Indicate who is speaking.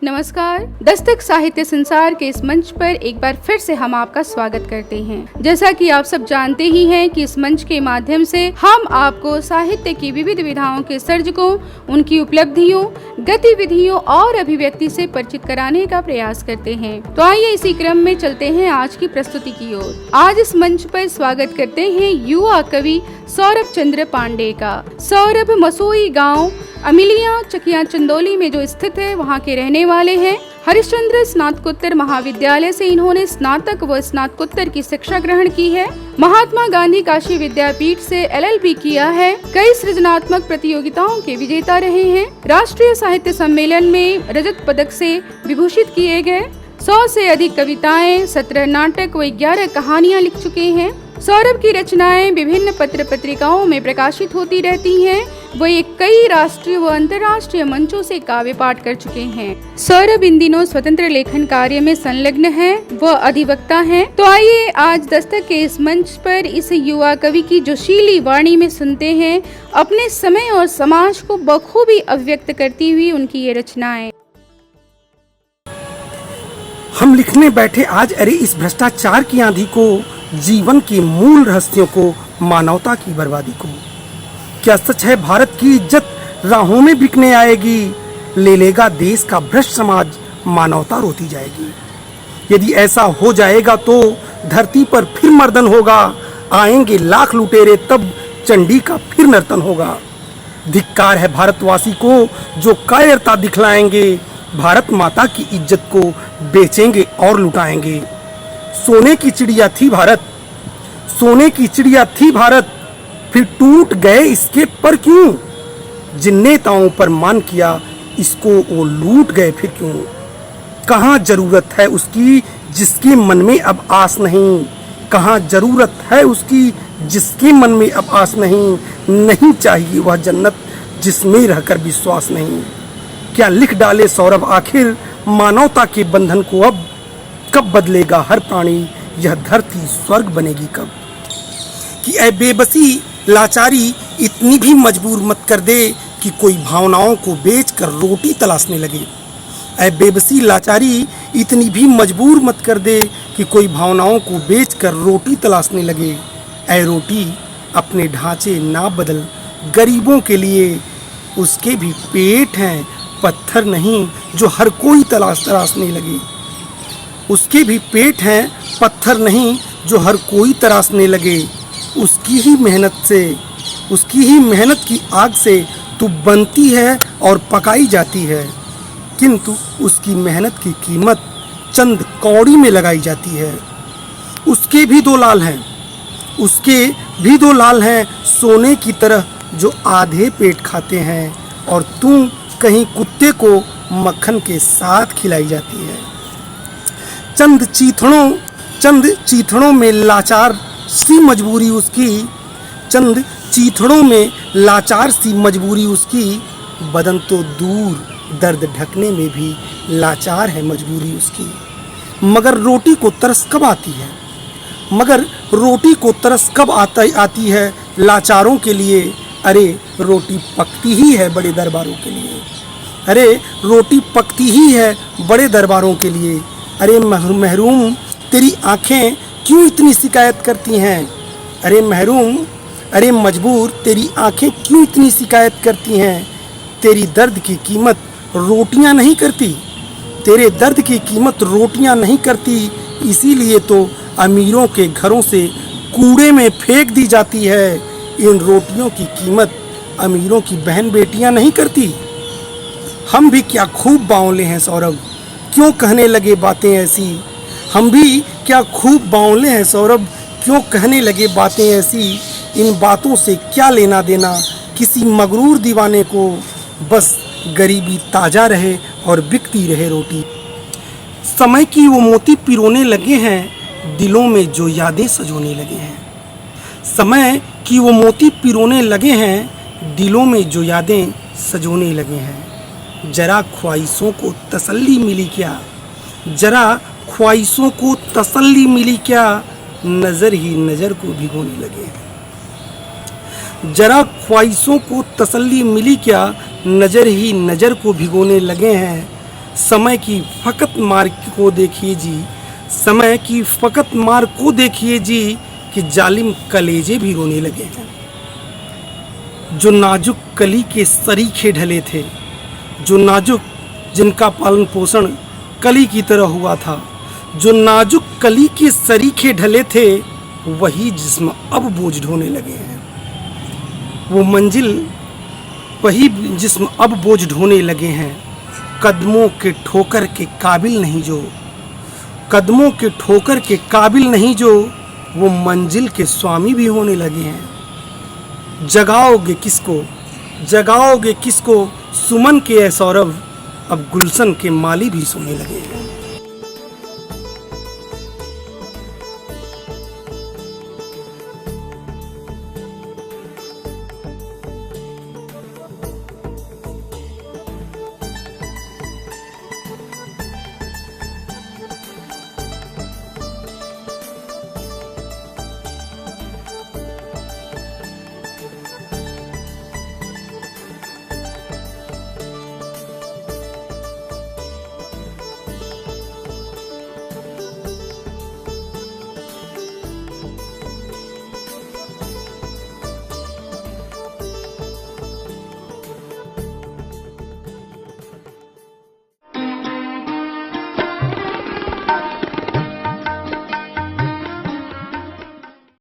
Speaker 1: नमस्कार। दस्तक साहित्य संसार के इस मंच पर एक बार फिर से हम आपका स्वागत करते हैं। जैसा कि आप सब जानते ही हैं कि इस मंच के माध्यम से हम आपको साहित्य की विविध विधाओं के सर्जकों, उनकी उपलब्धियों, गतिविधियों और अभिव्यक्ति से परिचित कराने का प्रयास करते हैं। तो आइए इसी क्रम में चलते हैं आज की प्रस्तुति की ओर। आज इस मंच पर स्वागत करते हैं युवा कवि सौरभ चंद्र पांडे का। सौरभ मसोई गाँव अमिलिया चकिया चंदौली में जो स्थित है वहाँ के रहने वाले हैं। हरिश्चंद्र स्नातकोत्तर महाविद्यालय से इन्होंने स्नातक व स्नातकोत्तर की शिक्षा ग्रहण की है। महात्मा गांधी काशी विद्यापीठ से LLB किया है। कई सृजनात्मक प्रतियोगिताओं के विजेता रहे हैं। राष्ट्रीय साहित्य सम्मेलन में रजत पदक से विभूषित किए गए। 100 से अधिक कविताएं, 17 नाटक व 11 कहानियां लिख चुके हैं। सौरभ की रचनाएं विभिन्न पत्र पत्रिकाओं में प्रकाशित होती रहती हैं। वे कई राष्ट्रीय व अंतर्राष्ट्रीय मंचों से काव्य पाठ कर चुके हैं। सौरभ इन दिनों स्वतंत्र लेखन कार्य में संलग्न है व अधिवक्ता हैं। तो आइए आज दस्तक के इस मंच पर इस युवा कवि की जोशीली वाणी में सुनते हैं अपने समय और समाज को बखूबी अभिव्यक्त करती हुई उनकी ये रचनाएं।
Speaker 2: हम लिखने बैठे आज अरे इस भ्रष्टाचार की आंधी को, जीवन के मूल रहस्यों को, मानवता की बर्बादी को। क्या सच है भारत की इज्जत राहों में बिकने आएगी? ले लेगा देश का भ्रष्ट समाज, मानवता रोती जाएगी। यदि ऐसा हो जाएगा तो धरती पर फिर मर्दन होगा। आएंगे लाख लुटेरे तब चंडी का फिर नर्तन होगा। धिक्कार है भारतवासी को जो कायरता दिखलाएंगे। भारत माता की इज्जत को बेचेंगे और लुटाएंगे। सोने की चिड़िया थी भारत, सोने की चिड़िया थी भारत, फिर टूट गए इसके पर क्यों? जिन नेताओं पर मान किया इसको वो लूट गए फिर क्यों? कहाँ जरूरत है उसकी जिसके मन में अब आस नहीं? कहाँ जरूरत है उसकी जिसके मन में अब आस नहीं? नहीं चाहिए वह जन्नत जिसमें रहकर विश्वास नहीं। क्या लिख डाले सौरभ आखिर मानवता के बंधन को अब? कब बदलेगा हर प्राणी, यह धरती स्वर्ग बनेगी कब? कि ऐ बेबसी लाचारी इतनी भी मजबूर मत कर दे कि कोई भावनाओं को बेचकर रोटी तलाशने लगे। ऐ बेबसी लाचारी इतनी भी मजबूर मत कर दे कि कोई भावनाओं को बेचकर रोटी तलाशने लगे। ऐ रोटी अपने ढांचे ना बदल गरीबों के लिए, उसके भी पेट हैं पत्थर नहीं जो हर कोई तराशने लगे। उसके भी पेट हैं पत्थर नहीं जो हर कोई तराशने लगे। उसकी ही मेहनत से, उसकी ही मेहनत की आग से तू बनती है और पकाई जाती है, किंतु उसकी मेहनत की कीमत चंद कौड़ी में लगाई जाती है। उसके भी दो लाल हैं, उसके भी दो लाल हैं सोने की तरह जो आधे पेट खाते हैं, और तू कहीं कुत्ते को मक्खन के साथ खिलाई जाती है। चंद चीथड़ों में लाचार सी मजबूरी उसकी, चंद चीथड़ों में लाचार सी मजबूरी उसकी। बदन तो दूर दर्द ढकने में भी लाचार है मजबूरी उसकी। मगर रोटी को तरस कब आती है? मगर रोटी को तरस कब आती है लाचारों के लिए? अरे रोटी पकती ही है बड़े दरबारों के लिए। अरे रोटी पकती ही है बड़े दरबारों के लिए। अरे महरूम तेरी आंखें क्यों इतनी शिकायत करती हैं? अरे महरूम, अरे मजबूर तेरी आंखें क्यों इतनी शिकायत करती हैं? तेरी दर्द की कीमत रोटियां नहीं करती, तेरे दर्द की कीमत रोटियां नहीं करती। इसीलिए तो अमीरों के घरों से कूड़े में फेंक दी जाती है। इन रोटियों की कीमत अमीरों की बहन बेटियां नहीं करती। हम भी क्या खूब बावले हैं सौरभ, क्यों कहने लगे बातें ऐसी? हम भी क्या खूब बावले हैं सौरभ, क्यों कहने लगे बातें ऐसी? इन बातों से क्या लेना देना किसी मगरूर दीवाने को? बस गरीबी ताजा रहे और बिकती रहे रोटी। समय की वो मोती पिरोने लगे हैं, दिलों में जो यादें सजोने लगे हैं। समय की वो मोती पिरोने लगे हैं, दिलों में जो यादें सजोने लगे हैं। जरा ख्वाहिशों को तसल्ली मिली क्या? जरा ख्वाहिशों को तसल्ली मिली क्या? नज़र ही नज़र को भिगोने लगे हैं। जरा ख्वाहिशों को तसल्ली मिली क्या? नज़र ही नज़र को भिगोने लगे हैं। समय की फकत मार को देखिए जी, समय की फकत मार को देखिए जी कि जालिम कलेजे भी रोने लगे हैं। जो नाजुक कली के सरीखे ढले थे, जो नाजुक जिनका पालन पोषण कली की तरह हुआ था, जो नाजुक कली के सरीखे ढले थे, वही जिस्म अब बोझ ढोने लगे हैं। वो मंजिल वही जिस्म अब बोझ ढोने लगे हैं। कदमों के ठोकर के काबिल नहीं जो, कदमों के ठोकर के काबिल नहीं जो, वो मंजिल के स्वामी भी होने लगे हैं। जगाओगे किसको, जगाओगे किसको, सुमन के ऐ सौरभ अब गुलशन के माली भी सोने लगे हैं।